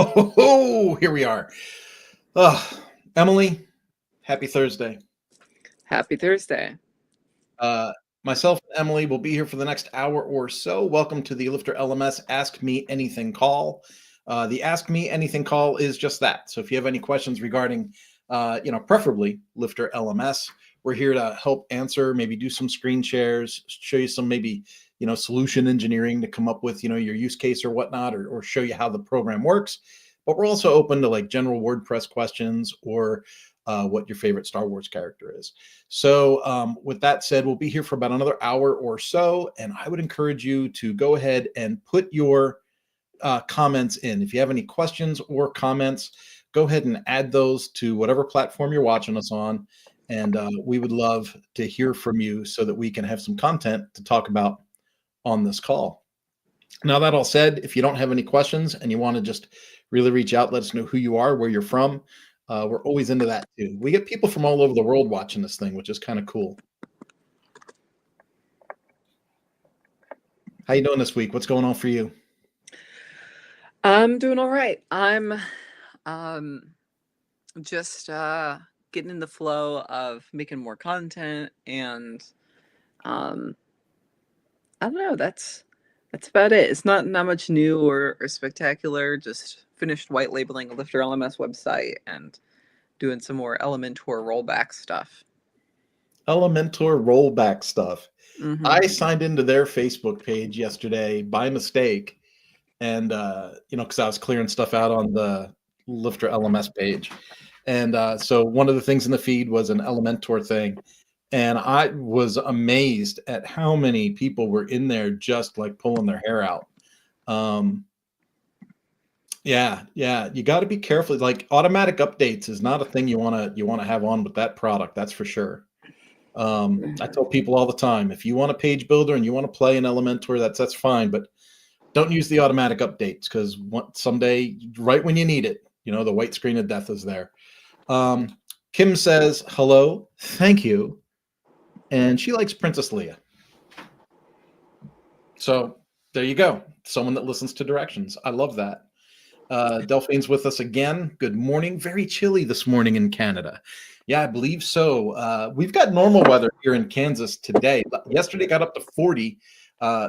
Oh, here we are. Emily, happy Thursday. Happy Thursday. Myself and Emily will be here for the next hour or so. Welcome to the LifterMS Ask Me Anything call. The Ask Me Anything call is just that. So if you have any questions regarding, preferably LifterMS, we're here to help answer, maybe do some screen shares, show you some maybe, solution engineering to come up with, your use case or whatnot, or show you how the program works. But we're also open to like general WordPress questions or what your favorite Star Wars character is. So with that said, we'll be here for about another hour or so. And I would encourage you to go ahead and put your comments in. If you have any questions or comments, go ahead and add those to whatever platform you're watching us on. And we would love to hear from you so that we can have some content to talk about on this call. Now, that all said, if you don't have any questions and you want to just really reach out, let us know who you are, where you're from. We're always into that too. We get people from all over the world watching this thing, which is kind of cool. How you doing this week? What's going on for you? I'm doing all right. I'm just getting in the flow of making more content, and I don't know, that's about it. It's not much new or spectacular. Just finished white labeling a LifterLMS website and doing some more Elementor rollback stuff. Elementor rollback stuff. Mm-hmm. I signed into their Facebook page yesterday by mistake, and because I was clearing stuff out on the LifterLMS page, and so one of the things in the feed was an Elementor thing, and I was amazed at how many people were in there just like pulling their hair out. Yeah, you got to be careful. Like automatic updates is not a thing you want to have on with that product. That's for sure. I tell people all the time, if you want a page builder and you want to play in Elementor, that's fine, but don't use the automatic updates, because someday, right when you need it, the white screen of death is there. Kim says, hello, thank you. And she likes Princess Leia. So there you go. Someone that listens to directions. I love that. Delphine's with us again. Good morning. Very chilly this morning in Canada. Yeah, I believe so. We've got normal weather here in Kansas today. Yesterday got up to 40.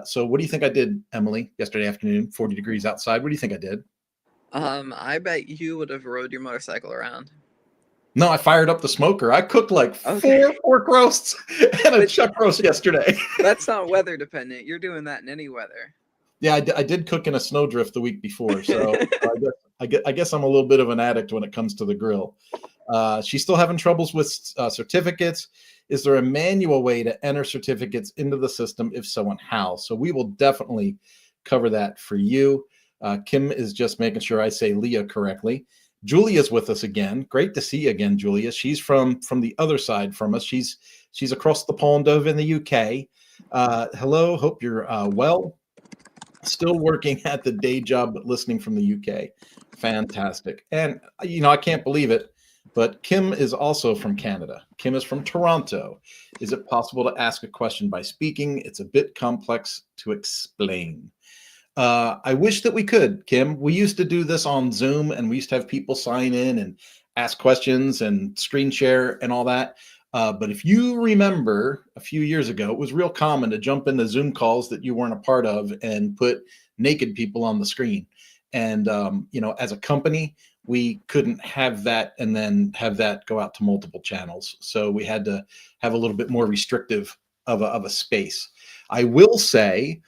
So what do you think I did, Emily, yesterday afternoon? 40 degrees outside. What do you think I did? I bet you would have rode your motorcycle around. No, I fired up the smoker. I cooked like 4 pork roasts and a chuck roast yesterday. That's not weather dependent. You're doing that in any weather. Yeah, I did cook in a snowdrift the week before, so I guess I'm a little bit of an addict when it comes to the grill. She's still having troubles with certificates. Is there a manual way to enter certificates into the system? If so, and how? So we will definitely cover that for you. Kim is just making sure I say Leah correctly. Julia's with us again. Great to see you again, Julia. She's from the other side from us. She's across the pond over in the UK. Hello, hope you're well. Still working at the day job, but listening from the UK. Fantastic. And, I can't believe it, but Kim is also from Canada. Kim is from Toronto. Is it possible to ask a question by speaking? It's a bit complex to explain. I wish that we could, Kim. We used to do this on Zoom, and we used to have people sign in and ask questions and screen share and all that. But if you remember a few years ago, it was real common to jump into Zoom calls that you weren't a part of and put naked people on the screen. And, as a company, we couldn't have that and then have that go out to multiple channels. So we had to have a little bit more restrictive of a space. I will say,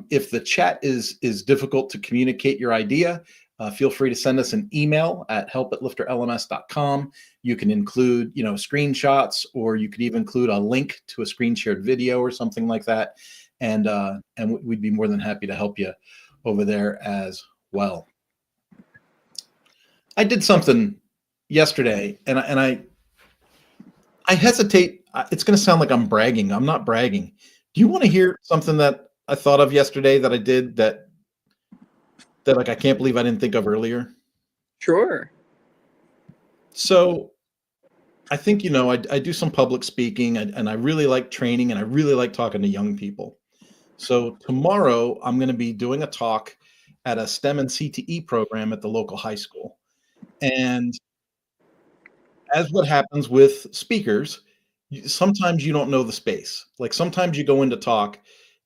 if the chat is difficult to communicate your idea, feel free to send us an email at help@lifterlms.com. You can include, screenshots, or you could even include a link to a screen shared video or something like that. And we'd be more than happy to help you over there as well. I did something yesterday, and I hesitate. It's going to sound like I'm bragging. I'm not bragging. Do you want to hear something that I thought of yesterday that I did that like I can't believe I didn't think of earlier? Sure. So I think, I do some public speaking, and I really like training, and I really like talking to young people. So tomorrow I'm going to be doing a talk at a STEM and CTE program at the local high school. And as what happens with speakers, sometimes you don't know the space. Like sometimes you go in to talk,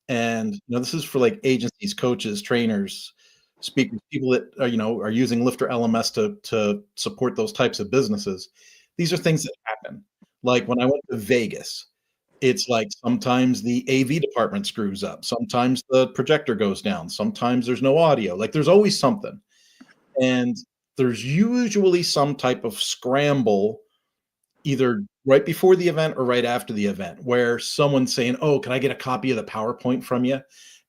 and this is for like agencies, coaches, trainers, speakers, people that are using Lifter LMS to support those types of businesses. These are things that happen. Like when I went to Vegas, it's like sometimes the AV department screws up, sometimes the projector goes down, sometimes there's no audio. Like there's always something. And there's usually some type of scramble either right before the event or right after the event where someone's saying, "Oh, can I get a copy of the PowerPoint from you?"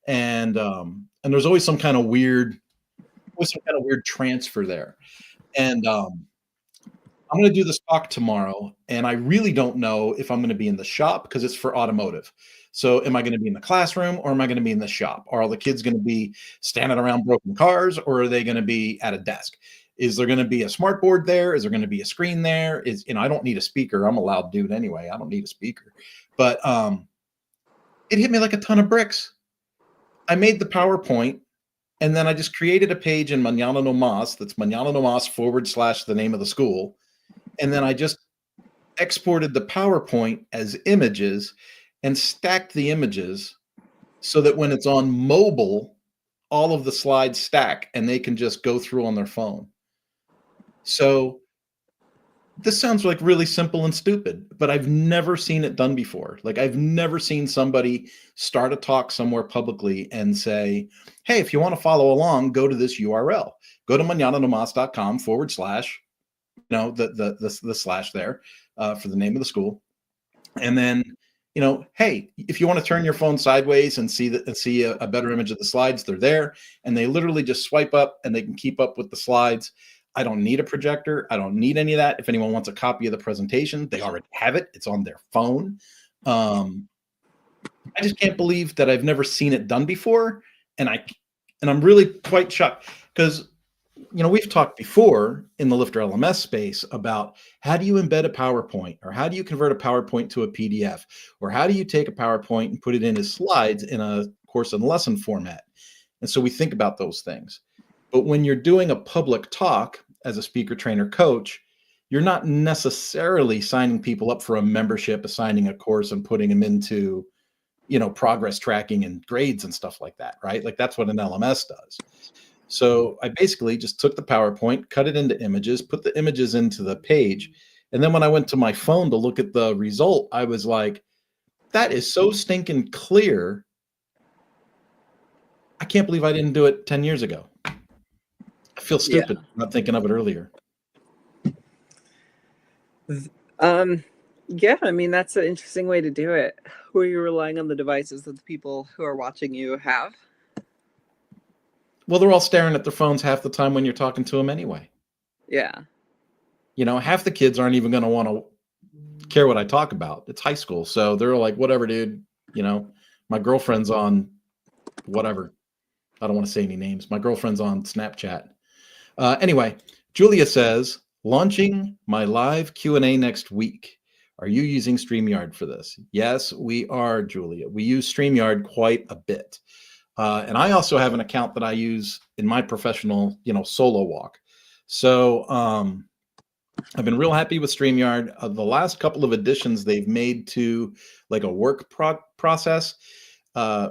And there's always some kind of weird transfer there. And I'm going to do this talk tomorrow, and I really don't know if I'm going to be in the shop because it's for automotive. So, am I going to be in the classroom or am I going to be in the shop? Are all the kids going to be standing around broken cars, or are they going to be at a desk? Is there going to be a smart board there? Is there going to be a screen there? I don't need a speaker. I'm a loud dude anyway. I don't need a speaker. But it hit me like a ton of bricks. I made the PowerPoint, and then I just created a page in Mañana No Más. That's Mañana No Más / the name of the school. And then I just exported the PowerPoint as images and stacked the images so that when it's on mobile, all of the slides stack and they can just go through on their phone. So this sounds like really simple and stupid, but I've never seen it done before. Like I've never seen somebody start a talk somewhere publicly and say, "Hey, if you want to follow along, go to this URL. Go to mañananomas.com / the slash there for the name of the school. And then, hey, if you want to turn your phone sideways and see a better image of the slides, they're there. And they literally just swipe up and they can keep up with the slides. I don't need a projector. I don't need any of that. If anyone wants a copy of the presentation, they already have it. It's on their phone. I just can't believe that I've never seen it done before. And I'm really quite shocked because we've talked before in the Lifter LMS space about how do you embed a PowerPoint, or how do you convert a PowerPoint to a PDF, or how do you take a PowerPoint and put it in as slides in a course and lesson format. And so we think about those things. But when you're doing a public talk as a speaker, trainer, coach, you're not necessarily signing people up for a membership, assigning a course and putting them into, progress tracking and grades and stuff like that, right? Like that's what an LMS does. So I basically just took the PowerPoint, cut it into images, put the images into the page. And then when I went to my phone to look at the result, I was like, that is so stinking clear. I can't believe I didn't do it 10 years ago. I feel stupid not thinking of it earlier. Yeah, I mean, that's an interesting way to do it. Were you relying on the devices that the people who are watching you have? Well, they're all staring at their phones half the time when you're talking to them anyway. Yeah. Half the kids aren't even going to want to care what I talk about. It's high school. So they're like, whatever, dude. My girlfriend's on whatever. I don't want to say any names. My girlfriend's on Snapchat. Anyway, Julia says, launching my live Q&A next week. Are you using StreamYard for this? Yes, we are, Julia. We use StreamYard quite a bit. And I also have an account that I use in my professional, solo walk. So I've been real happy with StreamYard. The last couple of additions they've made to like a work process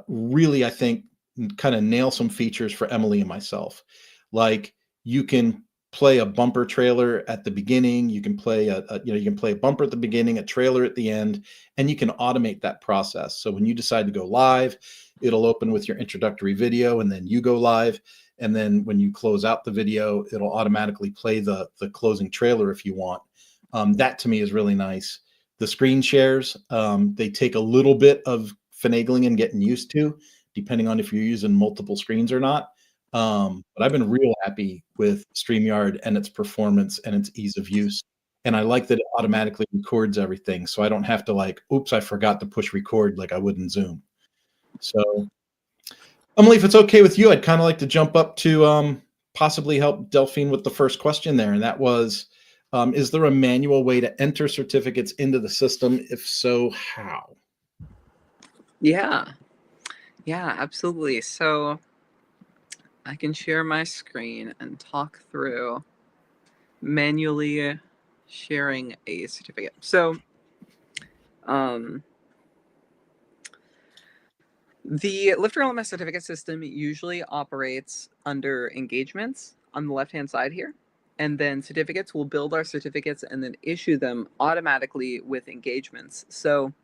really, I think, kind of nail some features for Emily and myself. Like you can play a bumper trailer at the beginning. You can play you can play a bumper at the beginning, a trailer at the end, and you can automate that process. So when you decide to go live, it'll open with your introductory video, and then you go live. And then when you close out the video, it'll automatically play the closing trailer if you want. That to me is really nice. The screen shares, they take a little bit of finagling and getting used to, depending on if you're using multiple screens or not. But I've been real happy with StreamYard and its performance and its ease of use. And I like that it automatically records everything. So I don't have to like, oops, I forgot to push record like I would in Zoom. So Emily, if it's okay with you, I'd kind of like to jump up to possibly help Delphine with the first question there. And that was, Is there a manual way to enter certificates into the system? If so, how? Yeah, absolutely. So I can share my screen and talk through manually sharing a certificate. So um, the LifterMS certificate system usually operates under engagements on the left-hand side here. And then certificates will build our certificates and then issue them automatically with engagements. So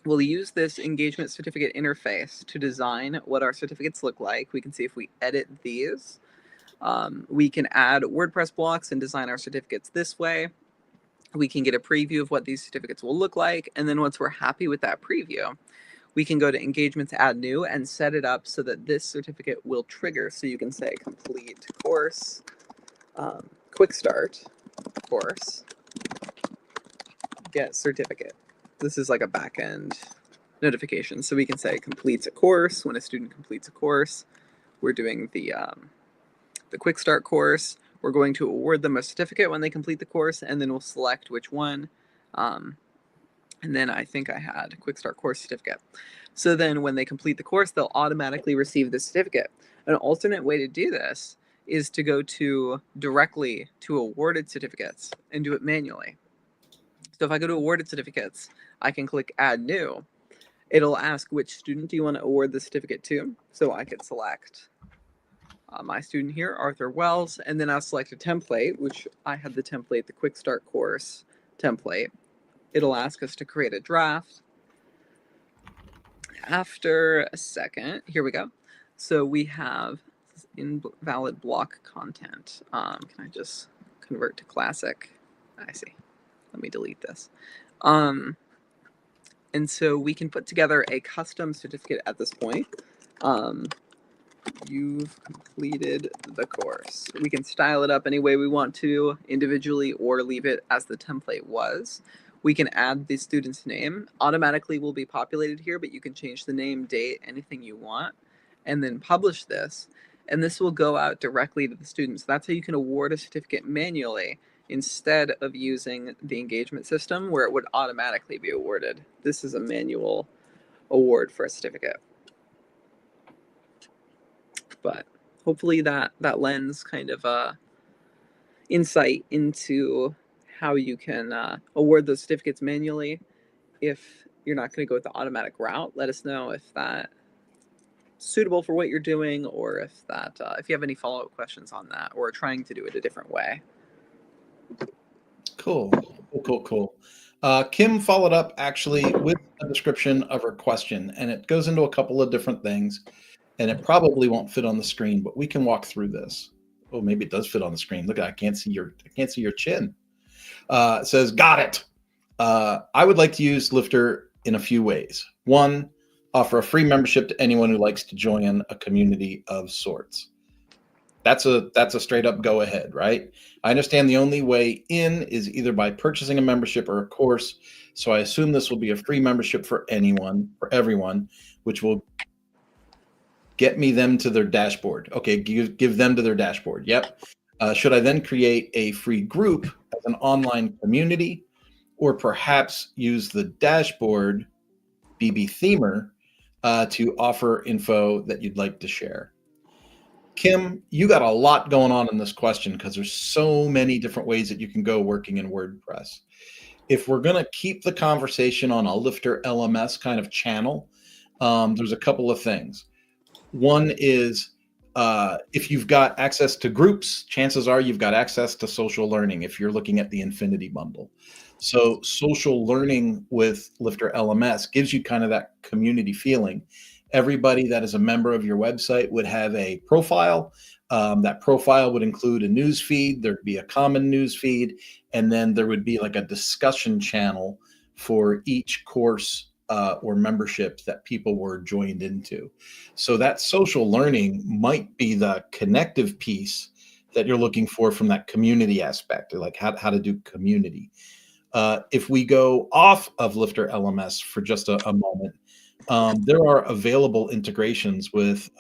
we'll use this engagement certificate interface to design what our certificates look like. We can see if we edit these. We can add WordPress blocks and design our certificates this way. We can get a preview of what these certificates will look like. And then once we're happy with that preview, we can go to engagements, add new, and set it up so that this certificate will trigger. So you can say complete course, quick start course, get certificate. This is like a backend notification. So we can say completes a course. When a student completes a course, we're doing the quick start course. We're going to award them a certificate when they complete the course, and then we'll select which one. And then I think I had a quick start course certificate. So then when they complete the course, they'll automatically receive the certificate. An alternate way to do this is to go directly to awarded certificates and do it manually. So if I go to awarded certificates, I can click add new. It'll ask which student do you want to award the certificate to. So I could select my student here, Arthur Wells, and then I'll select a template, which I have the template, the quick start course template. It'll ask us to create a draft. After a second, here we go. So we have invalid block content. Can I just convert to classic? I see. Let me delete this. And so we can put together a custom certificate at this point. You've completed the course. We can style it up any way we want to, individually, or leave it as the template was. We can add the student's name. Automatically will be populated here, but you can change the name, date, anything you want, and then publish this. And this will go out directly to the students. That's how you can award a certificate manually instead of using the engagement system where it would automatically be awarded. This is a manual award for a certificate. But hopefully that lends kind of insight into how you can award those certificates manually. If you're not going to go with the automatic route, let us know if that's suitable for what you're doing, or if you have any follow-up questions on that, or trying to do it a different way. Cool. Kim followed up actually with a description of her question, and it goes into a couple of different things, and it probably won't fit on the screen, but we can walk through this. Oh, maybe it does fit on the screen. Look, I can't see your chin. It says, got it. I would like to use Lifter in a few ways. One, offer a free membership to anyone who likes to join a community of sorts. That's a straight up go ahead, right? I understand the only way in is either by purchasing a membership or a course. So I assume this will be a free membership for everyone, which will get me them to their dashboard. Okay, give them to their dashboard. Yep. Should I then create a free group as an online community, or perhaps use the dashboard BB themer to offer info that you'd like to share? Kim, you got a lot going on in this question because there's so many different ways that you can go working in WordPress. If we're going to keep the conversation on a LifterLMS kind of channel, there's a couple of things. One is if you've got access to groups, chances are you've got access to social learning if you're looking at the Infinity bundle. So social learning with LifterLMS gives you kind of that community feeling. Everybody that is a member of your website would have a profile. That profile would include a news feed. There'd be a common news feed, and then there would be like a discussion channel for each course or membership that people were joined into. So that social learning might be the connective piece that you're looking for from that community aspect, like how to do community. If we go off of LifterLMS for just a moment, there are available integrations with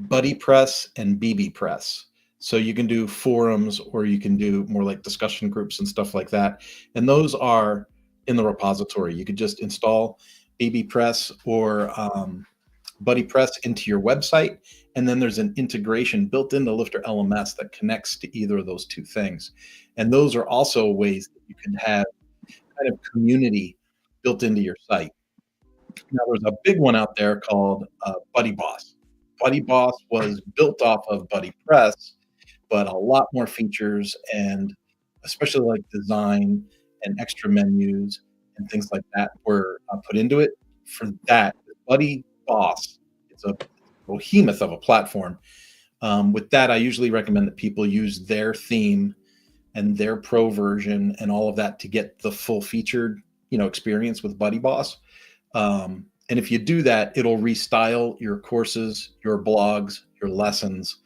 BuddyPress and BBPress. So you can do forums, or you can do more like discussion groups and stuff like that. And those are in the repository. You could just install BBPress or BuddyPress into your website, and then there's an integration built into LifterLMS that connects to either of those two things. And those are also ways that you can have kind of community built into your site. Now, there's a big one out there called BuddyBoss. BuddyBoss was built off of BuddyPress, but a lot more features, and especially like design and extra menus and things like that were put into it. For that, BuddyBoss, it's a behemoth of a platform. With that, I usually recommend that people use their theme and their pro version and all of that to get the full featured, experience with BuddyBoss. And if you do that, it'll restyle your courses, your blogs, your lessons.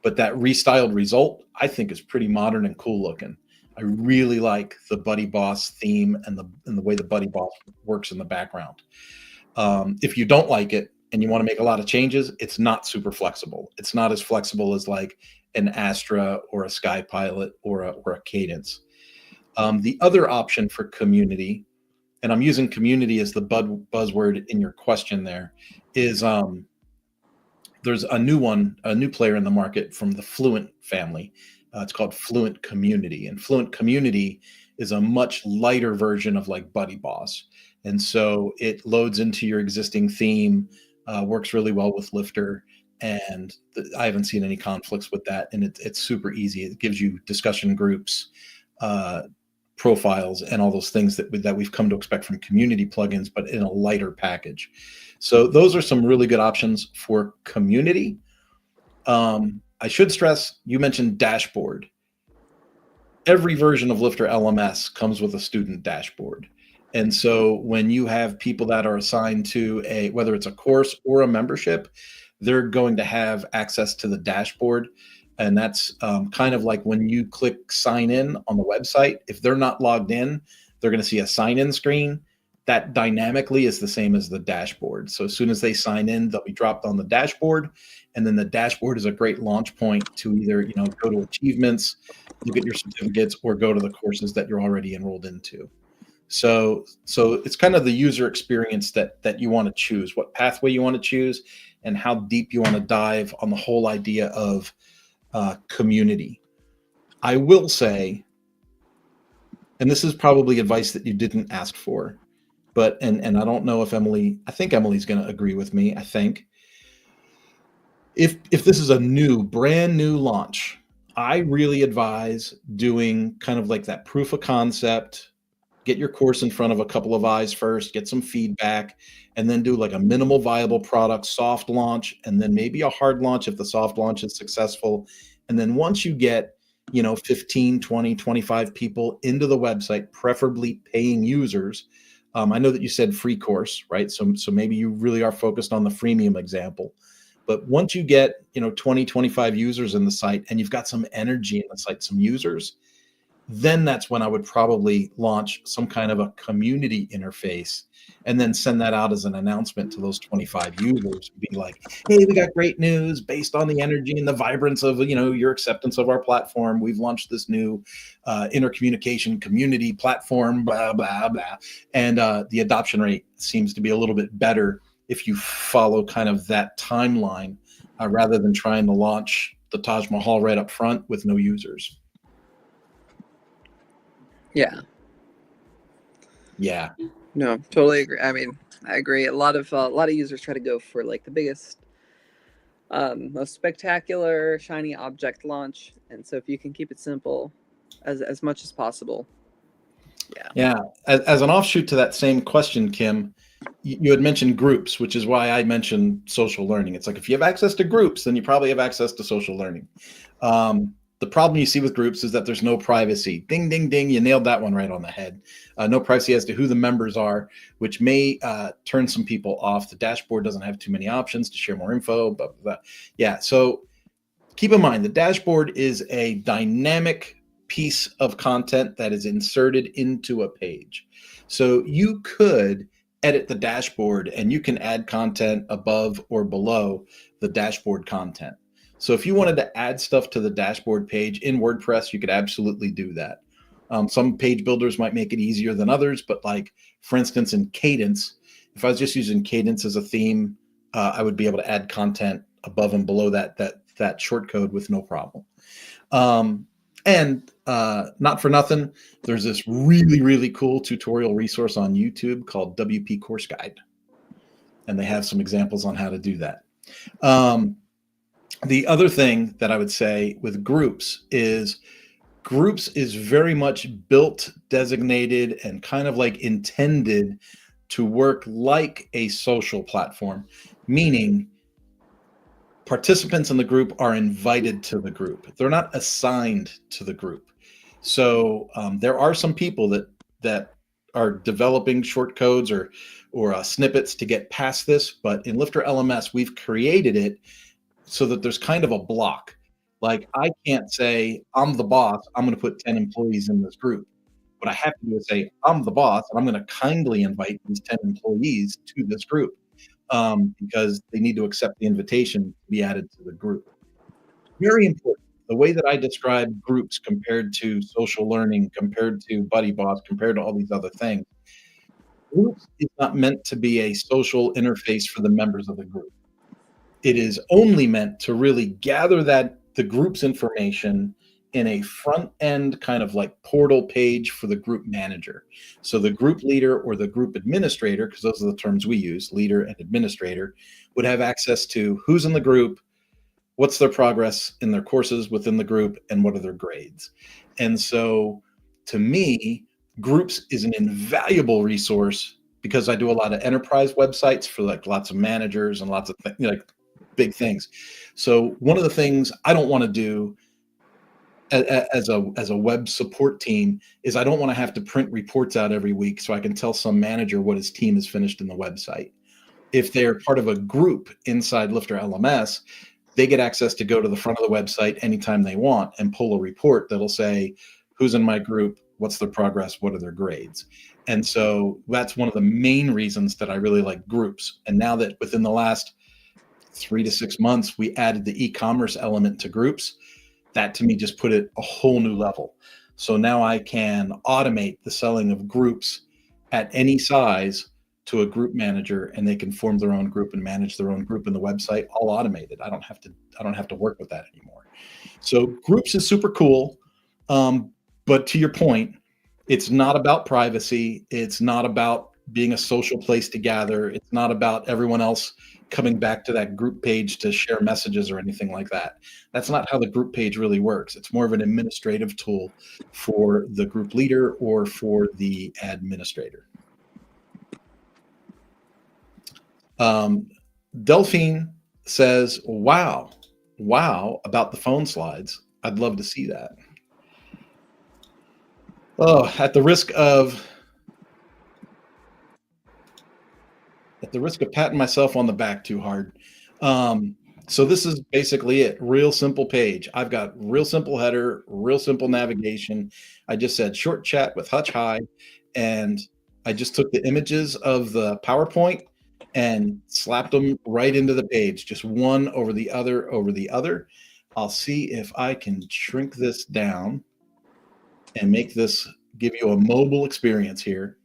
But that restyled result, I think, is pretty modern and cool looking. I really like the BuddyBoss theme and the way the BuddyBoss works in the background. If you don't like it and you want to make a lot of changes, it's not super flexible. It's not as flexible as like an Astra or a SkyPilot or a Cadence. The other option for community, and I'm using community as the buzzword in your question there, is there's a new player in the market from the Fluent family. It's called Fluent Community, and Fluent Community is a much lighter version of like BuddyBoss. And so it loads into your existing theme, works really well with Lifter, and I haven't seen any conflicts with that. And it's super easy. It gives you discussion groups, profiles, and all those things that we've come to expect from community plugins, but in a lighter package. So those are some really good options for community. I should stress, you mentioned dashboard. Every version of LifterLMS comes with a student dashboard. And so when you have people that are assigned to whether it's a course or a membership, they're going to have access to the dashboard. And that's kind of like when you click sign in on the website. If they're not logged in, they're going to see a sign in screen. That dynamically is the same as the dashboard. So as soon as they sign in, they'll be dropped on the dashboard. And then the dashboard is a great launch point to either, go to achievements, look at your certificates, or go to the courses that you're already enrolled into. So it's kind of the user experience that you want to choose, what pathway you want to choose, and how deep you want to dive on the whole idea of community. I will say, and this is probably advice that you didn't ask for, but and I don't know if I think Emily's going to agree with me. I think if this is a brand new launch, I really advise doing kind of like that proof of concept. Get your course in front of a couple of eyes first, get some feedback, and then do like a minimal viable product soft launch, and then maybe a hard launch if the soft launch is successful. And then once you get, 15, 20, 25 people into the website, preferably paying users. I know that you said free course, right? So maybe you really are focused on the freemium example. But once you get, 20, 25 users in the site, and you've got some energy in the site, some users, then that's when I would probably launch some kind of a community interface, and then send that out as an announcement to those 25 users. Be like, hey, we got great news based on the energy and the vibrance of, your acceptance of our platform. We've launched this new intercommunication community platform, blah, blah, blah. And the adoption rate seems to be a little bit better if you follow kind of that timeline rather than trying to launch the Taj Mahal right up front with no users. Yeah. Yeah. No, totally agree. I mean, I agree. A lot of users try to go for like the biggest, most spectacular, shiny object launch, and so if you can keep it simple, as much as possible. Yeah. Yeah. As an offshoot to that same question, Kim, you had mentioned groups, which is why I mentioned social learning. It's like if you have access to groups, then you probably have access to social learning. The problem you see with groups is that there's no privacy. Ding, ding, ding. You nailed that one right on the head. No privacy as to who the members are, which may turn some people off. The dashboard doesn't have too many options to share more info. Blah, blah, blah. Yeah. So keep in mind, the dashboard is a dynamic piece of content that is inserted into a page. So you could edit the dashboard, and you can add content above or below the dashboard content. So if you wanted to add stuff to the dashboard page in WordPress, you could absolutely do that. Some page builders might make it easier than others, but like, for instance, in Cadence, if I was just using Cadence as a theme, I would be able to add content above and below that short code with no problem. And not for nothing, there's this really, really cool tutorial resource on YouTube called WP Course Guide. And they have some examples on how to do that. The other thing that I would say with groups is very much built, designated, and kind of like intended to work like a social platform, meaning participants in the group are invited to the group. They're not assigned to the group. So there are some people that are developing short codes or snippets to get past this, but in LifterLMS, we've created it so that there's kind of a block. Like, I can't say, I'm the boss, I'm going to put 10 employees in this group. What I have to do is say, I'm the boss, and I'm going to kindly invite these 10 employees to this group, because they need to accept the invitation to be added to the group. Very important. The way that I describe groups compared to social learning, compared to Buddy Boss, compared to all these other things, groups is not meant to be a social interface for the members of the group. It is only meant to really gather the group's information in a front end kind of like portal page for the group manager. So the group leader or the group administrator, because those are the terms we use, leader and administrator, would have access to who's in the group, what's their progress in their courses within the group, and what are their grades. And so to me, groups is an invaluable resource because I do a lot of enterprise websites for like lots of managers and lots of like big things. So one of the things I don't want to do as a web support team is I don't want to have to print reports out every week so I can tell some manager what his team has finished in the website. If they're part of a group inside LifterLMS, they get access to go to the front of the website anytime they want and pull a report that'll say who's in my group, what's their progress, what are their grades. And so that's one of the main reasons that I really like groups. And now that within the last 3 to 6 months, we added the e-commerce element to groups, that to me just put it a whole new level. So now I can automate the selling of groups at any size to a group manager, and they can form their own group and manage their own group in the website, all automated. I don't have to work with that anymore. So groups is super cool. But to your point, it's not about privacy. It's not about being a social place to gather. It's not about everyone else coming back to that group page to share messages or anything like that. That's not how the group page really works. It's more of an administrative tool for the group leader or for the administrator. Delphine says, wow about the phone slides. I'd love to see that. Oh, at the risk of patting myself on the back too hard. So this is basically it. Real simple page. I've got real simple header, real simple navigation. I just said short chat with Hutch Hi, and I just took the images of the PowerPoint and slapped them right into the page, just one over the other over the other. I'll see if I can shrink this down and make this give you a mobile experience here.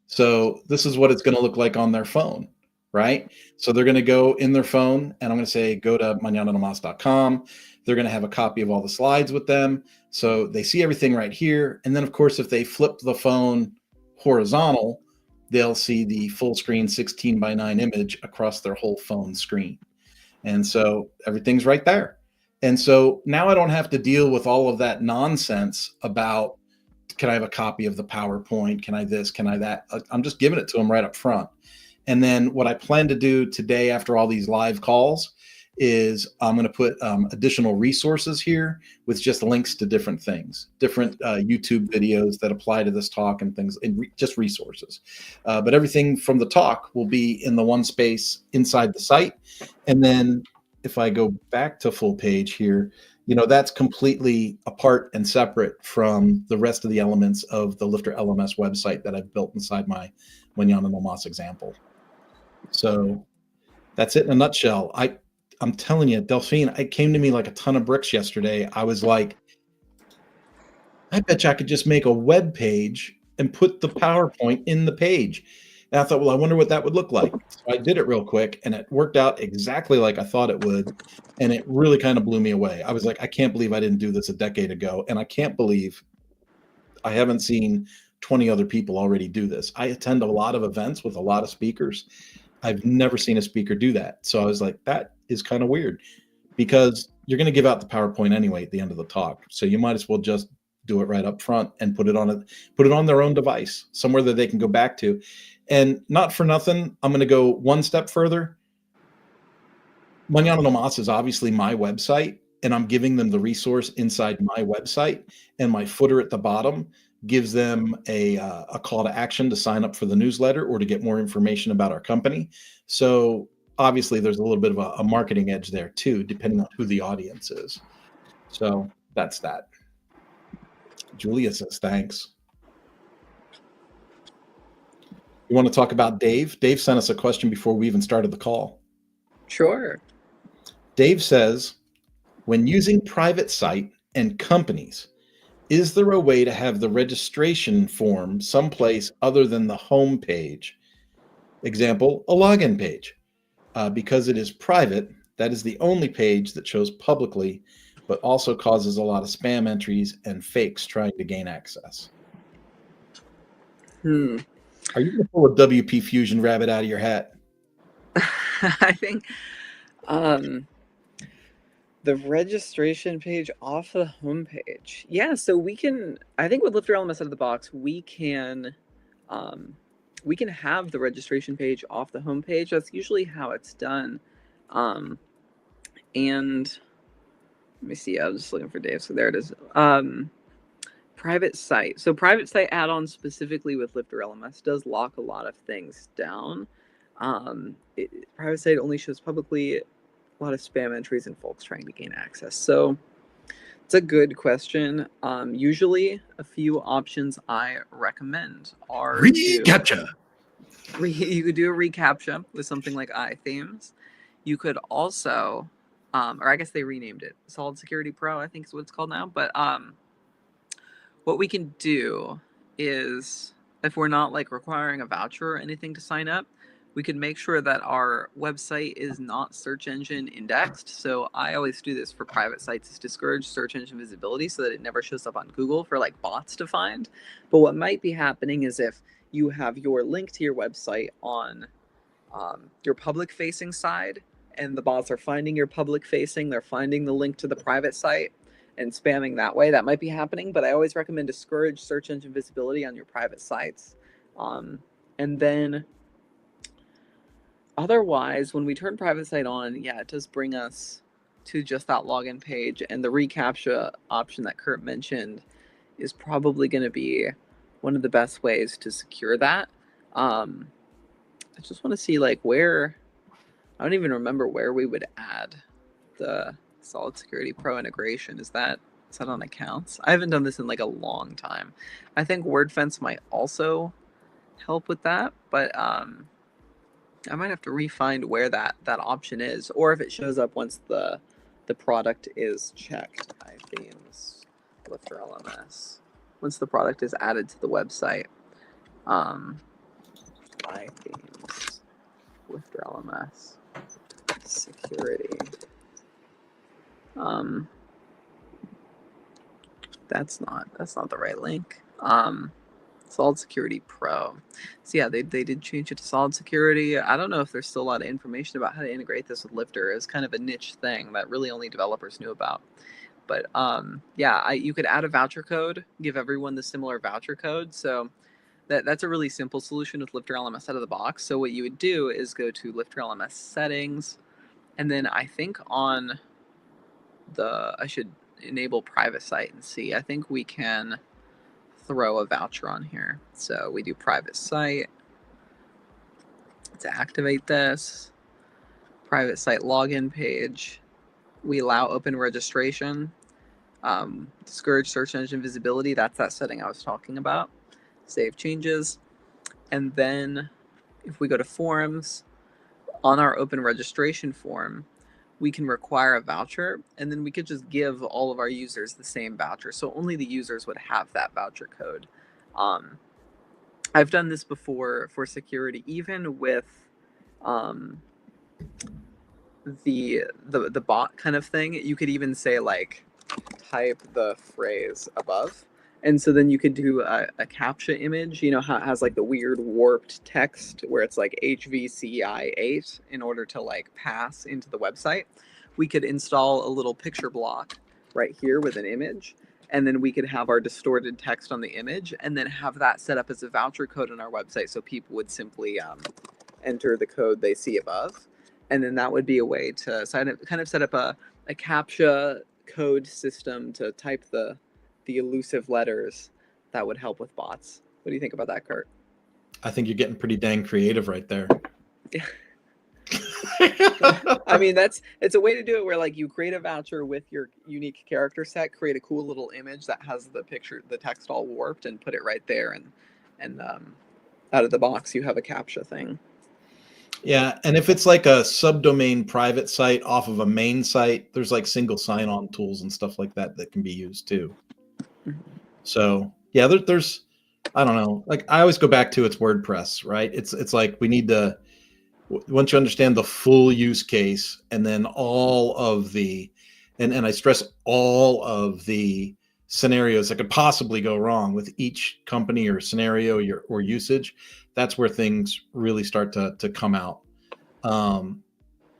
So this is what it's going to look like on their phone, right? So they're going to go in their phone, and I'm going to say, go to mañananomas.com. They're going to have a copy of all the slides with them. So they see everything right here. And then, of course, if they flip the phone horizontal, they'll see the full screen 16:9 image across their whole phone screen. And so everything's right there. And so now I don't have to deal with all of that nonsense about, can I have a copy of the PowerPoint? Can I this? Can I that? I'm just giving it to them right up front. And then what I plan to do today after all these live calls is I'm going to put additional resources here with just links to different things, different YouTube videos that apply to this talk and things, and just resources. But everything from the talk will be in the one space inside the site. And then if I go back to full page here, that's completely apart and separate from the rest of the elements of the LifterLMS website that I've built inside my Mañana no Mas example. So That's it in a nutshell. I'm telling you, Delphine, it came to me like a ton of bricks yesterday. I was like, I bet you I could just make a web page and put the PowerPoint in the page. And I thought, well, I wonder what that would look like. So I did it real quick and it worked out exactly like I thought it would. And it really kind of blew me away. I was like, I can't believe I didn't do this a decade ago. And I can't believe I haven't seen 20 other people already do this. I attend a lot of events with a lot of speakers. I've never seen a speaker do that. So I was like, that is kind of weird because you're going to give out the PowerPoint anyway at the end of the talk. So you might as well just do it right up front and put it on their own device, somewhere that they can go back to. And not for nothing, I'm going to go one step further. Mañana no Mas is obviously my website, and I'm giving them the resource inside my website, and my footer at the bottom gives them a call to action to sign up for the newsletter or to get more information about our company. So obviously there's a little bit of a marketing edge there too, depending on who the audience is. So that's that. Julia says thanks. You want to talk about Dave? Dave sent us a question before we even started the call. Sure. Dave says, when using private site and companies, is there a way to have the registration form someplace other than the home page? Example, a login page. Because it is private, that is the only page that shows publicly, but also causes a lot of spam entries and fakes trying to gain access. Are you going to pull a WP Fusion rabbit out of your hat? I think the registration page off the homepage. Yeah, so we can, I think with LifterLMS out of the box, we can have the registration page off the homepage. That's usually how it's done. And let me see, I was just looking for Dave, so there it is. Private site. So private site add-on specifically with LifterLMS does lock a lot of things down. Private site only shows publicly, a lot of spam entries and folks trying to gain access. So it's a good question. Usually a few options I recommend are reCAPTCHA. You could do a reCAPTCHA with something like iThemes. You could also, or I guess they renamed it, Solid Security Pro, I think is what it's called now. But what we can do is, if we're not like requiring a voucher or anything to sign up, we can make sure that our website is not search engine indexed. So I always do this for private sites, is discourage search engine visibility so that it never shows up on Google for like bots to find. But what might be happening is if you have your link to your website on your public facing side and the bots are finding your public facing, they're finding the link to the private site and spamming that way, that might be happening. But I always recommend discourage search engine visibility on your private sites. And then otherwise, when we turn private site on, yeah, it does bring us to just that login page. And the reCAPTCHA option that Kurt mentioned is probably going to be one of the best ways to secure that. I just want to see like where, I don't even remember where we would add the Solid Security Pro integration. Is that on accounts? I haven't done this in like a long time. I think WordFence might also help with that, but I might have to re-find where that option is, or if it shows up once the product is checked. iThemes, LifterLMS. Once the product is added to the website. iThemes, LifterLMS, security. That's not the right link. Solid Security Pro. So yeah, they did change it to Solid Security. I don't know if there's still a lot of information about how to integrate this with Lifter. It's kind of a niche thing that really only developers knew about. But yeah, you could add a voucher code, give everyone the similar voucher code. So that's a really simple solution with LifterLMS out of the box. So what you would do is go to LifterLMS settings, and then I think on I should enable private site and see. I think we can throw a voucher on here. So we do private site to activate this. Private site login page. We allow open registration. Discourage search engine visibility. That's that setting I was talking about. Save changes. And then if we go to forums, on our open registration form, we can require a voucher, and then we could just give all of our users the same voucher. So only the users would have that voucher code. Um, I've done this before for security, even with um, the bot kind of thing. You could even say like type the phrase above. And so then you could do a CAPTCHA image, you know, how it has like the weird warped text where it's like HVCI8 in order to like pass into the website. We could install a little picture block right here with an image. And then we could have our distorted text on the image and then have that set up as a voucher code on our website. So people would simply enter the code they see above. And then that would be a way to kind of set up a CAPTCHA code system to type the elusive letters that would help with bots. What do you think about that, Kurt? I think you're getting pretty dang creative right there. Yeah. I mean, it's a way to do it where like you create a voucher with your unique character set, create a cool little image that has the text all warped, and put it right there, and out of the box you have a CAPTCHA thing. Yeah, and if it's like a subdomain private site off of a main site, there's like single sign-on tools and stuff like that that can be used too. Mm-hmm. So yeah, there's I don't know. Like I always go back to it's WordPress, right? It's like we need to once you understand the full use case, and then all of the and I stress all of the scenarios that could possibly go wrong with each company or scenario or usage, that's where things really start to come out.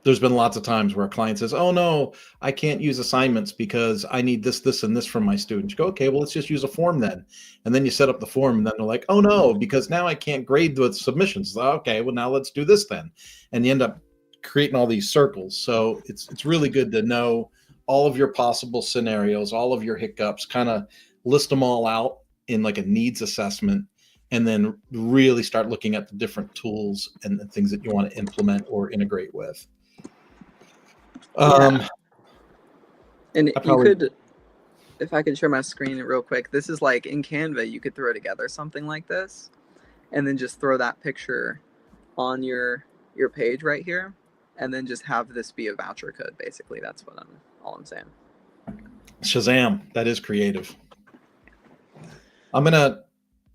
There's been lots of times where a client says, oh no, I can't use assignments because I need this and this from my students. You go, okay, well, let's just use a form then. And then you set up the form, and then they're like, oh no, because now I can't grade the submissions. Okay, well, now let's do this then. And you end up creating all these circles. So it's really good to know all of your possible scenarios, all of your hiccups, kind of list them all out in like a needs assessment, and then really start looking at the different tools and the things that you want to implement or integrate with. Yeah. And probably, you could, if I could share my screen real quick, this is like in Canva, you could throw together something like this and then just throw that picture on your page right here, and then just have this be a voucher code. Basically, that's what all I'm saying. Shazam, that is creative.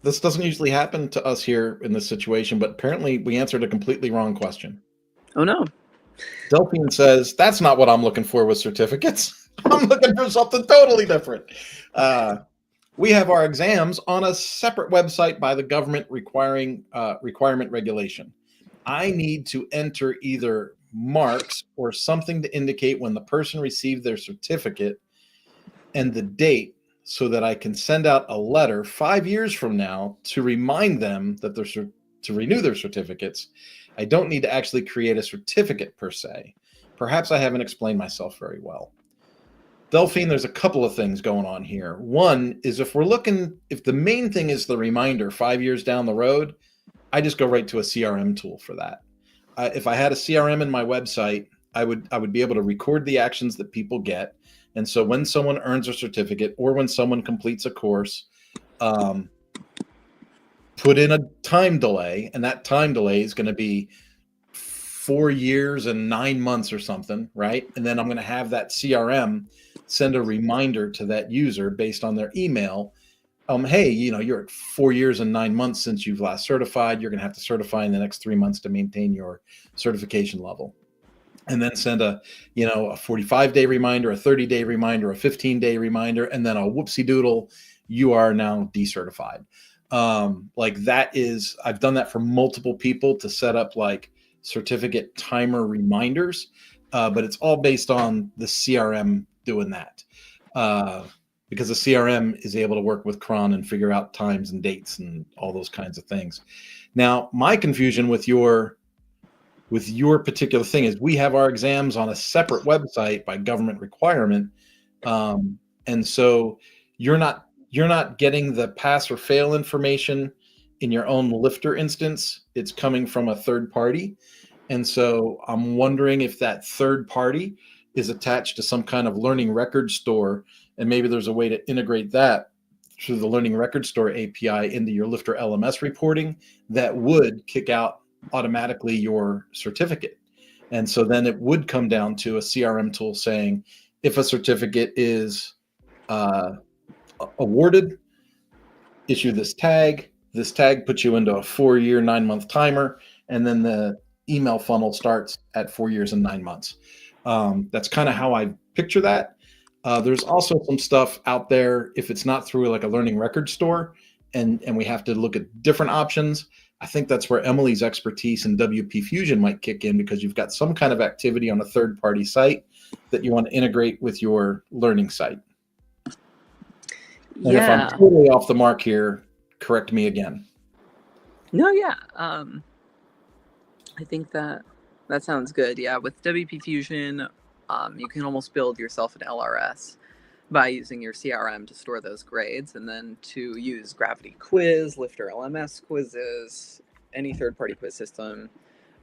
This doesn't usually happen to us here in this situation, but apparently we answered a completely wrong question. Oh no. Delphine says, that's not what I'm looking for with certificates. I'm looking for something totally different. We have our exams on a separate website by the government requirement regulation. I need to enter either marks or something to indicate when the person received their certificate and the date, so that I can send out a letter 5 years from now to remind them that to renew their certificates. I don't need to actually create a certificate per se. Perhaps I haven't explained myself very well. Delphine, there's a couple of things going on here. One is if the main thing is the reminder 5 years down the road, I just go right to a CRM tool for that. If I had a CRM in my website, I would be able to record the actions that people get. And so when someone earns a certificate or when someone completes a course, put in a time delay, and that time delay is going to be 4 years and 9 months or something, right? And then I'm going to have that CRM send a reminder to that user based on their email. Hey, you're at 4 years and 9 months since you've last certified. You're going to have to certify in the next 3 months to maintain your certification level. And then send a 45-day reminder, a 30-day reminder, a 15-day reminder, and then a whoopsie doodle, you are now decertified. Like that is, I've done that for multiple people to set up like certificate timer reminders, but it's all based on the CRM doing that. Because the CRM is able to work with cron and figure out times and dates and all those kinds of things. Now, my confusion with your particular thing is we have our exams on a separate website by government requirement. And so you're not getting the pass or fail information in your own Lifter instance. It's coming from a third party. And so I'm wondering if that third party is attached to some kind of learning record store, and maybe there's a way to integrate that through the learning record store API into your Lifter LMS reporting that would kick out automatically your certificate. And so then it would come down to a CRM tool saying, if a certificate is awarded, issue this tag. This tag puts you into a 4-year, 9-month timer, and then the email funnel starts at 4 years and 9 months. That's kind of how I picture that. There's also some stuff out there, if it's not through like a learning record store, and we have to look at different options. I think that's where Emily's expertise in WP Fusion might kick in, because you've got some kind of activity on a third-party site that you want to integrate with your learning site. And if I'm Yeah. totally off the mark here, correct me again. No, yeah. I think that sounds good. Yeah, with WP Fusion, you can almost build yourself an LRS by using your CRM to store those grades, and then to use Gravity Quiz, LifterLMS quizzes, any third-party quiz system